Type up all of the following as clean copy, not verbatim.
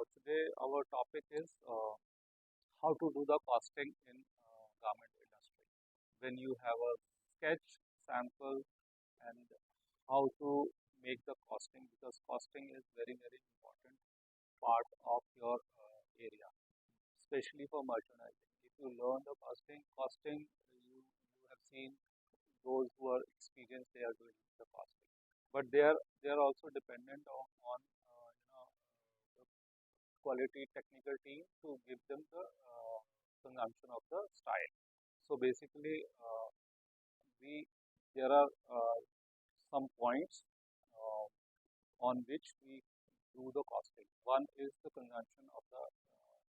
Today our topic is how to do the costing in garment industry. When you have a sketch, sample, and how to make the costing, because costing is very important part of your area, especially for merchandising. If you learn the costing, you have seen those who are experienced, they are doing the costing, but they are also dependent on the quality technical team to give them the consumption of the style. So basically, we there are some points on which we do the costing. One is the consumption of the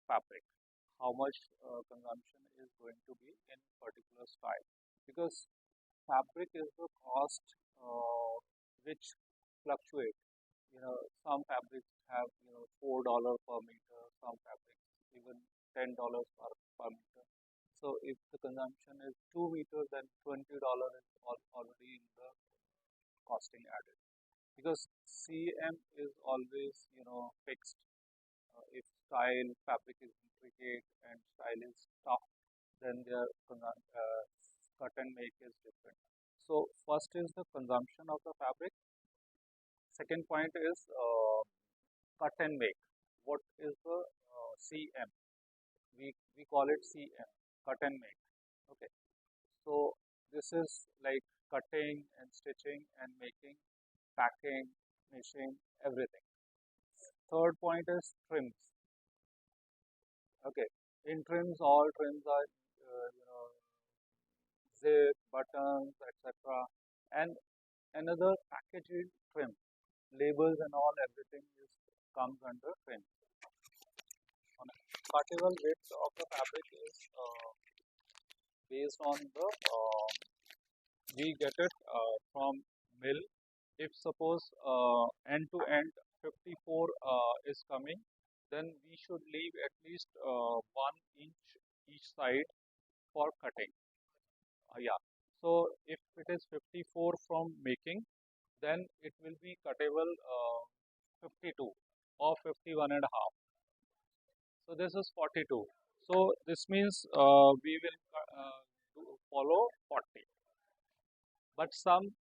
fabric. How much consumption is going to be in particular style? Because fabric is the cost which fluctuate. Some fabrics have $4 per meter. Some fabrics even $10 per meter. So if the consumption is 2 meters, then $20 is already in the costing added. Because CM is always fixed. If style fabric is intricate and style is tough, then their cut and make is different. So first is the consumption of the fabric. Second point is cut and make. What is the CM? We call it CM, cut and make. Okay. So this is like cutting and stitching and making, packing, finishing, everything. Third point is trims. Okay. In trims, all trims are zip, buttons, etc. And another packaging trim, labels and all, everything comes under trim. Cuttable width of the fabric is based on the we get it from mill. If suppose end to end 54 is coming, then we should leave at least 1 inch each side for cutting. Yeah. So if it is 54 from making, then it will be cuttable 52 or 51 and a half. So this is 42. So this means we will follow 40. But some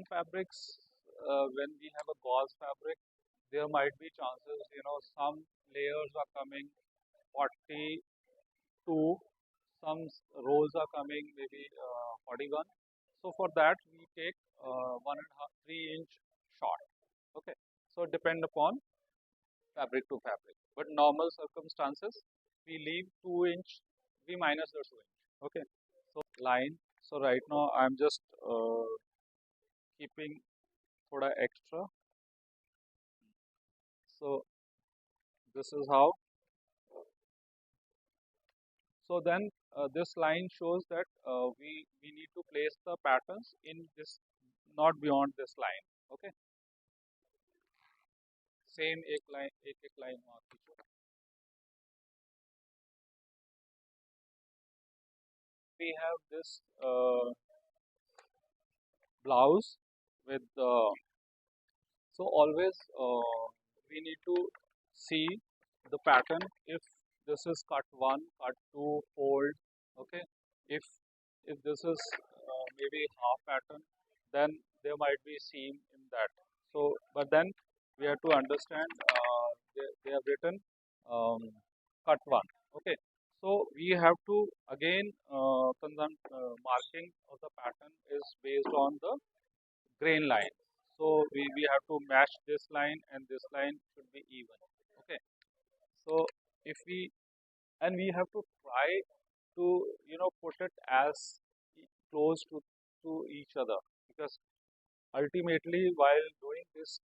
fabrics, when we have a gauze fabric, there might be chances, some layers are coming 42, some rows are coming maybe 41. So for that we take 1.5, 3 inch short. Okay. So depend upon fabric to fabric. But normal circumstances, we leave 2 inch, we minus the 2 inch. Okay. So line. So right now I'm just keeping thoda extra. So this is how. So then this line shows that we need to place the patterns in this, not beyond this line. Okay. Same एक line वहाँ खींचो. We have this blouse with so always we need to see the pattern. If this is cut 1, cut 2, fold. Okay. If this is maybe half pattern, then there might be seam in that. So but then we have to understand they have written cut 1. Okay. So we have to again marking of the pattern is based on the grain line. So we have to match this line and this line should be even. Okay. So if we have to try to put it as close to each other, because ultimately while doing this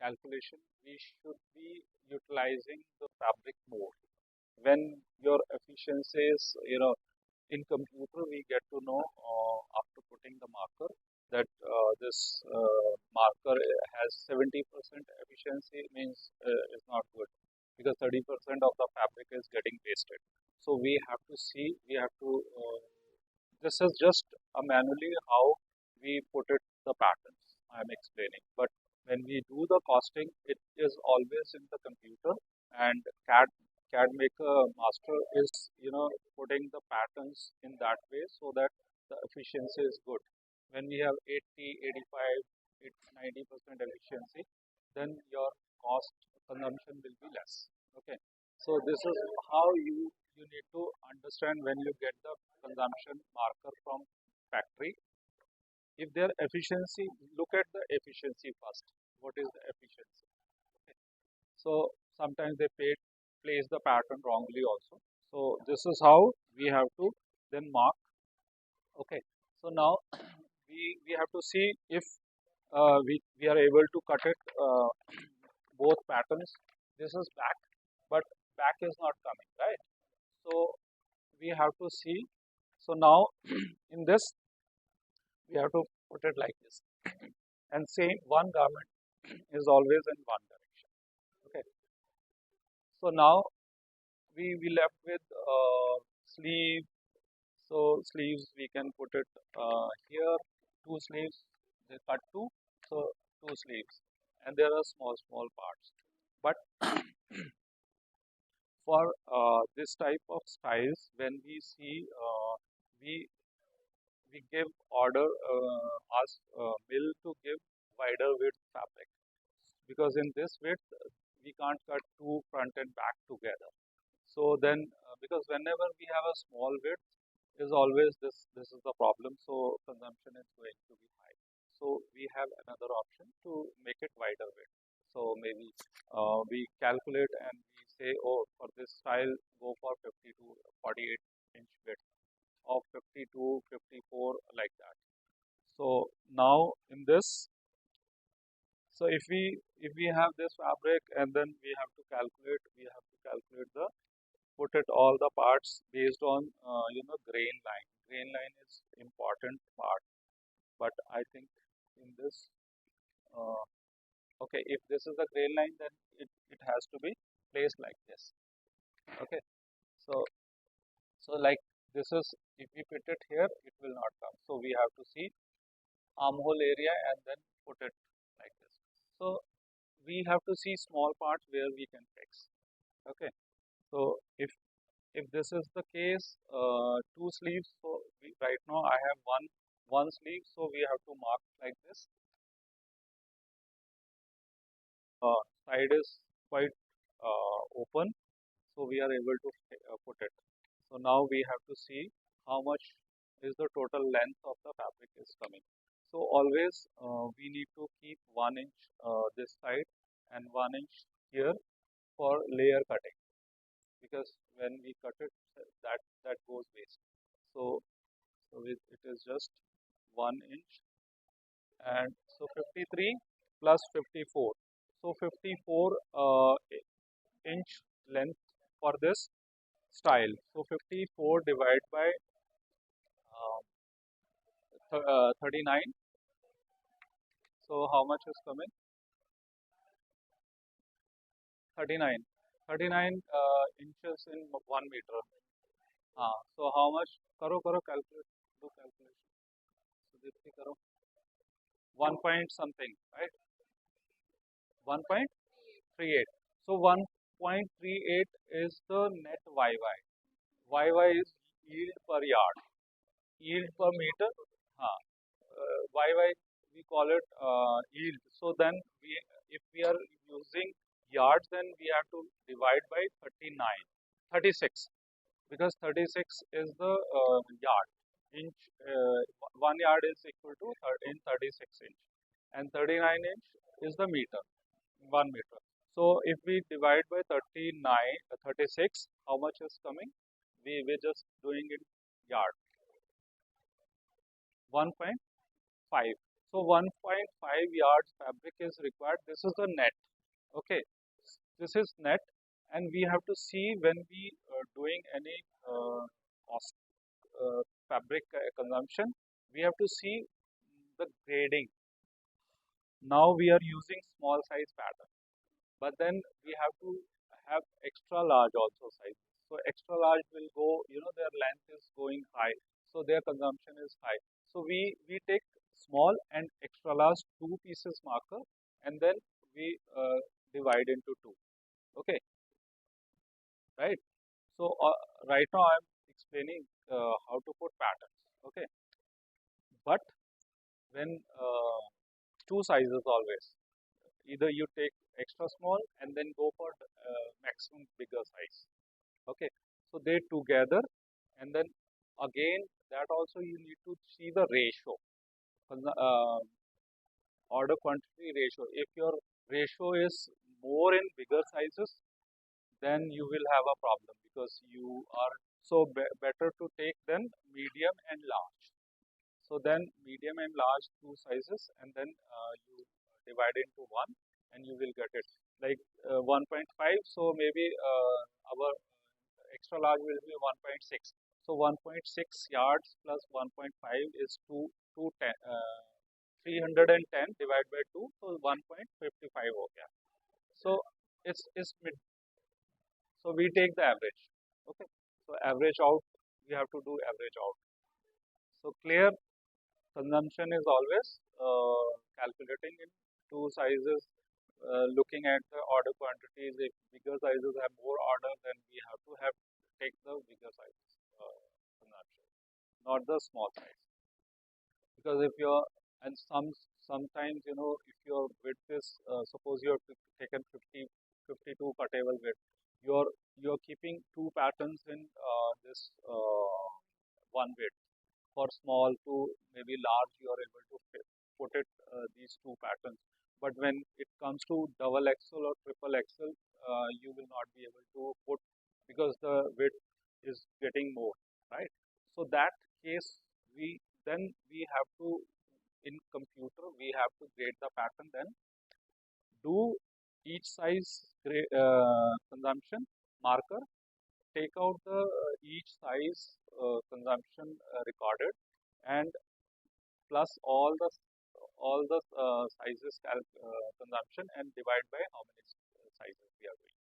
calculation we should be utilizing the fabric more. When your efficiencies, in computer we get to know after putting the marker that this marker has 70% efficiency, means is not good, because 30% of the fabric is getting wasted. So we have to see, this is just a manually how we put it the patterns I am explaining. But when we do the costing, it is always in the computer and CAD maker master is putting the patterns in that way so that the efficiency is good. When we have 80, 85, 90% efficiency, then your cost consumption will be less. Okay, so this is how you need to understand when you get the consumption marker from factory. If their efficiency, look at the efficiency first. What is the efficiency? Okay. So sometimes they place the pattern wrongly also. So this is how we have to then mark. Okay. So now we have to see if we are able to cut it both patterns. This is back, but back is not coming, right? So we have to see. So now in this we have to put it like this, and same one garment is always in one direction. Okay. So now we left with sleeve. So sleeves we can put it here. Two sleeves, they cut two. So two sleeves, and there are small parts. But for this type of styles, when we see we we give order, ask mill to give wider width fabric, because in this width we can't cut two front and back together. So then, because whenever we have a small width, is always this is the problem. So consumption is going to be high. So we have another option to make it wider width. So maybe we calculate and we say, oh, for this style, go for 50 to 48-inch width, or 52, 54, like that. So now in this, so if we have this fabric, and then we have to calculate the put it all the parts based on grain line. Grain line is important part, but I think in this uh, okay, if this is the grain line, then it has to be placed like this. Okay, so like this is, if we put it here, it will not come. So we have to see armhole area and then put it like this. So we have to see small parts where we can fix. Okay, so if this is the case, two sleeves. So right now I have one sleeve, so we have to mark like this. Side is quite open, so we are able to put it. So now we have to see how much is the total length of the fabric is coming. So always we need to keep 1 inch this side and 1 inch here for layer cutting, because when we cut it, that goes waste. So it is just 1 inch, and so 53 plus 54. So 54 inch length for this style. So 54 divided by 39. So how much is coming? 39. 39 inches in 1 meter. So how much? Karo calculate. Do calculation. So this karo. 1 point something, right? 1.38. So 1.38 is the net YY. YY is yield per yard. Yield per meter. YY we call it yield. So then if we are using yards, then we have to divide by 39, 36, because 36 is the yard. Inch, 1 yard is equal to 36 inch, and 39 inch is the meter, 1 meter. So if we divide by 39, 36, how much is coming? We're just doing it yard. 1.5. So 1.5 yards fabric is required. This is the net. Okay, this is net, and we have to see when we doing any cost fabric consumption, we have to see the grading. Now we are using small size pattern, but then we have to have extra large also size. So extra large will go, their length is going high, so their consumption is high. So we take small and extra large two pieces marker, and then we divide into two. Okay, right? So right now I'm explaining how to put patterns. Okay, but when two sizes always, either you take extra small and then go for maximum bigger size. Okay, so they together, and then again that also you need to see the ratio, order quantity ratio. If your ratio is more in bigger sizes, then you will have a problem because you are so better to take then medium and large. So then medium and large two sizes, and then you divide into one, and you will get it like 1.5. So maybe our extra large will be 1.6. So 1.6 yards plus 1.5 is 310 divided by 2, so 1.55 हो गया. So it's mid. So we take the average. Okay. So average out, we have to do average out. So clear, consumption is always calculating in two sizes, looking at the order quantities. If bigger sizes have more order, then we have to take the bigger sizes consumption, not the small size. Because if you're, and sometimes, if your width is, suppose you have taken 52 cuttable width, you're keeping two patterns in this one width. For small to maybe large, you are able to put it these two patterns. But when it comes to double XL or triple XL, you will not be able to put, because the width is getting more, right? So that case, we have to, in computer we have to grade the pattern, then do each size consumption marker, take out the each size consumption recorded, and plus all the sizes consumption, and divide by how many sizes we are doing.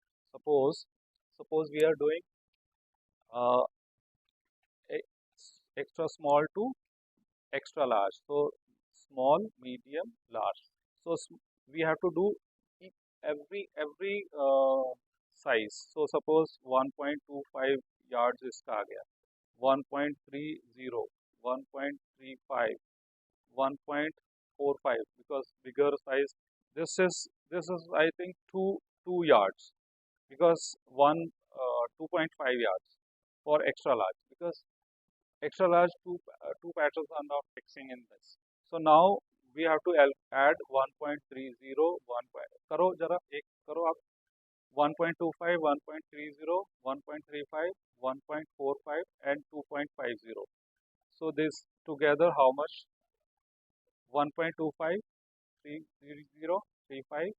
Suppose we are doing uh, extra small to extra large. So small, medium, large. So we have to do every size. So suppose 1.25 yards इसका आ गया, 1.30, 1.35, 1.45, because bigger size. This is I think 2 yards, because 2.5 yards for extra large, because extra large two patterns are not fixing in this. So now we have to add 1.30, 1 करो जरा एक करो आप, 1.25, 1.30, 1.35, 1.45 and 2.50. So this together how much? 1.25, 330, 35,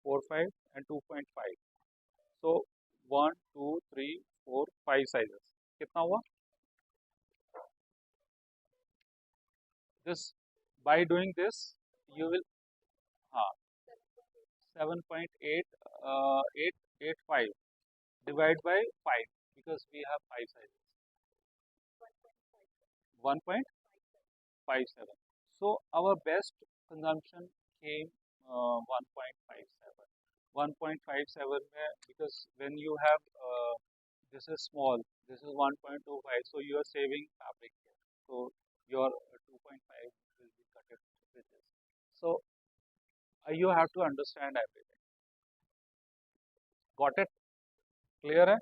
45 and 2.5. So 1, 2, 3, 4, 5 sizes. कितना हुआ? This, by doing this, you will 7.8 885 divide by 5, because we have 5 sizes, 1.57. So our best consumption came 1.57. 1.57 because when you have this is small, this is 1.25, so you are saving fabric here. So your 2.5 will be cut with this. So you have to understand everything. Got it? Clear है?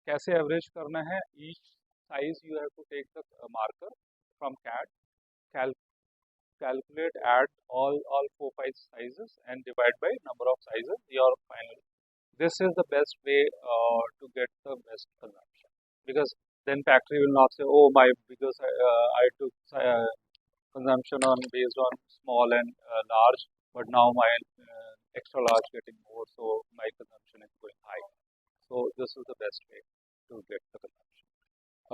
कैसे average करना है? Each size you have to take the marker from CAD, calculate, add all 4-5 sizes and divide by number of sizes. Your final. This is the best way to get the best consumption, because then factory will not say, oh my, because I took consumption on based on small and large, but now my extra large getting more, so my consumption is going high. So this is the best way to get the consumption.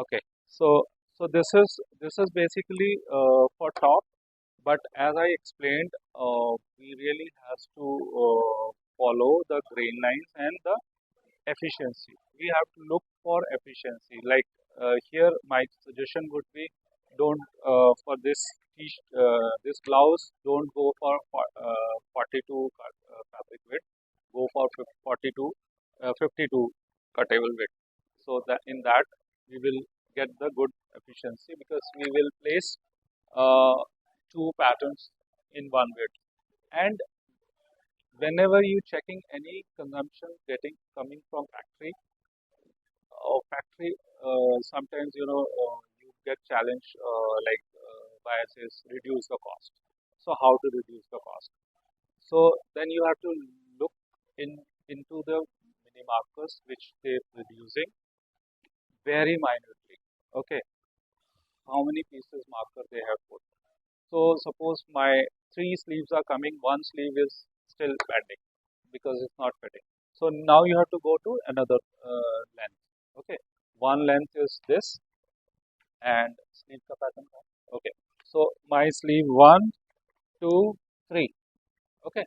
Okay, so this is basically for top, but as I explained, we really has to follow the grain lines and the efficiency. We have to look for efficiency. Like here, my suggestion would be, don't for this blouse, don't go for 42 fabric width. Go for 42, 52. cuttable width. So that in that we will get the good efficiency because we will place uh, two patterns in one width. And whenever you checking any consumption getting coming from factory or factory, sometimes you get challenged like biases reduce the cost. So how to reduce the cost? So then you have to look in into the mini markers which they're producing very minutely. Okay, how many pieces marker they have put. So suppose my three sleeves are coming, one sleeve is still pending because it's not fitting. So now you have to go to another length. Okay, one length is this and sleeve ka pattern ka. Okay, so my sleeve one, two, three. Okay,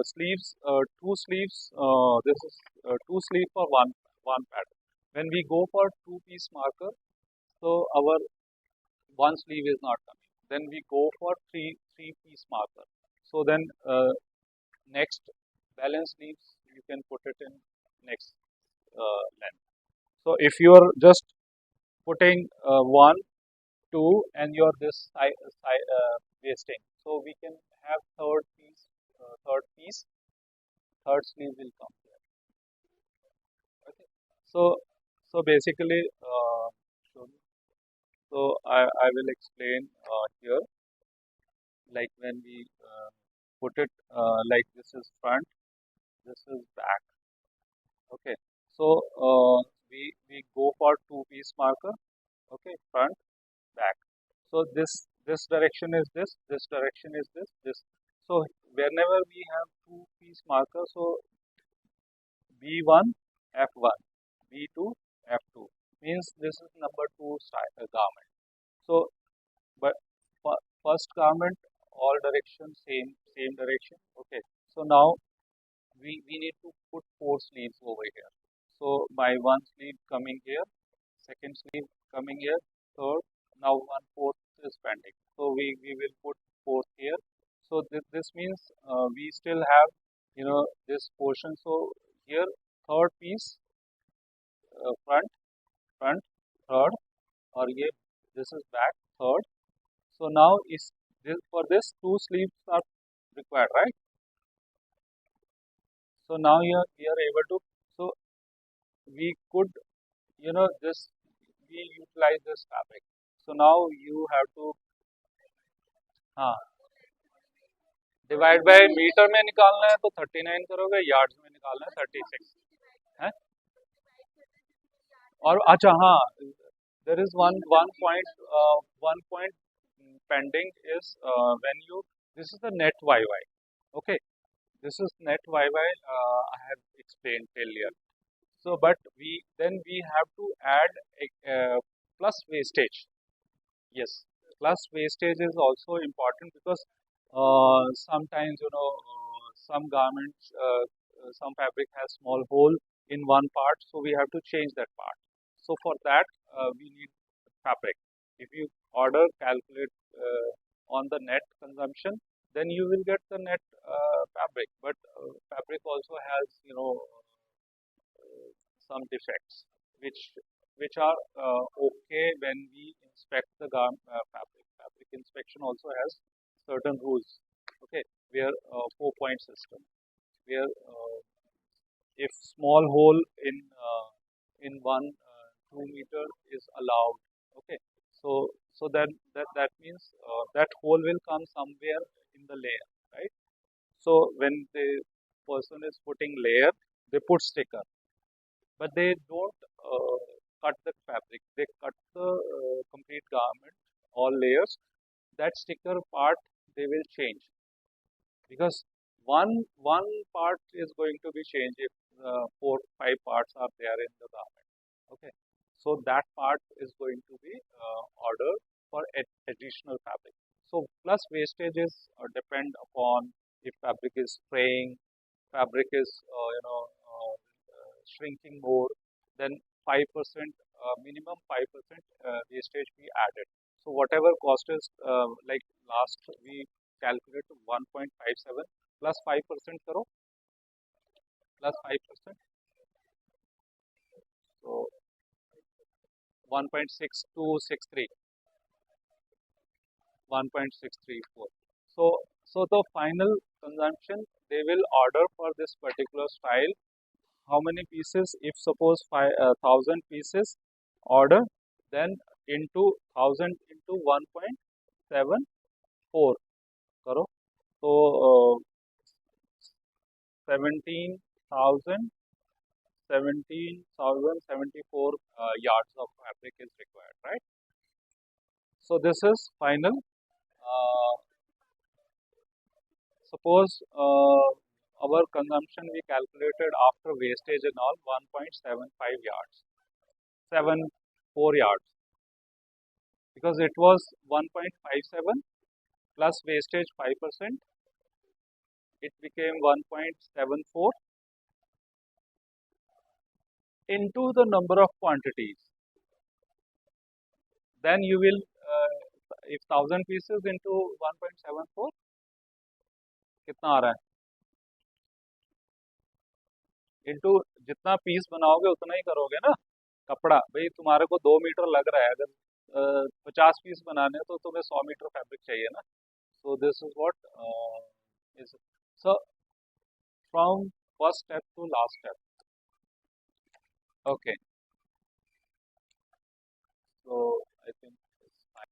sleeves, two sleeves. This is two sleeve for one pattern. When we go for two piece marker, so our one sleeve is not coming. Then we go for three piece marker. So then next balance sleeves you can put it in next length. So if you are just putting one, two, and you're this wasting, so we can have third sleeve will come here. Okay. So so basically, so, so I will explain here like when we put it like this is front, this is back. Okay. So we go for two piece marker. Okay, front, back. So this direction is this direction is this. So whenever we have two piece marker, so B1, F1, B2, F2 means this is number two style, garment. So but first garment all direction same direction. Okay. So now we need to put four sleeves over here. So my one sleeve coming here, second sleeve coming here, third, now one fourth is pending. So we will put fourth here. So this means we still have this portion. So here third piece, front, third, or ये this is back, third. So now is this for this two sleeves are required, right? So now we are able to, so we could this we utilize this fabric. So now you have to हाँ divide by metre में निकालना है तो 39 करोगे, yards में निकालना है 36 है। और अच्छा हाँ, there is one point pending is when you this is the net YY. Okay, this is net YY. I have explained earlier. So, but we have to add a plus wastage. Yes, plus wastage is also important because sometimes some garments, some fabric has small hole in one part, so we have to change that part. So for that we need fabric. If you order calculate on the net consumption, then you will get the net fabric. But fabric also has some defects which are okay when we inspect the fabric. Fabric inspection also has certain rules. Okay, where 4 point system, where if small hole in one 2 meter is allowed. Okay, so that means that hole will come somewhere in the layer, right? So when the person is putting layer, they put sticker, but they don't cut the fabric. They cut the complete garment, all layers. That sticker part they will change because one part is going to be changed if four five parts are there in the garment. Okay, so that part is going to be ordered for additional fabric. So plus wastages depend upon if fabric is fraying, fabric is shrinking more, then 5% minimum 5% wastage we added. So whatever cost is like last we calculate 1.57 plus 5% karo plus 5%. 1.6263, 1.634. So the final consumption they will order for this particular style. How many pieces? If suppose 1,000 pieces order, then into 1,000 into 1.74 करो तो 17,000 17,074 yards of fabric is required, right? So this is final. Suppose our consumption we calculated after wastage and all 1.75 yards, 74 yards, because it was 1.57 plus wastage 5%, it became 1.74 into the number of quantities. Then you will, if 1,000 pieces into 1.74, कितना आ रहा है? Into जितना piece बनाओगे उतना ही करोगे ना. कपड़ा भाई तुम्हारे को 2 मीटर लग रहा है, अगर 50 पीस बनाने तो तुम्हें 100 मीटर फैब्रिक चाहिए ना. So this is what is. So from first step to last step. Okay. So I think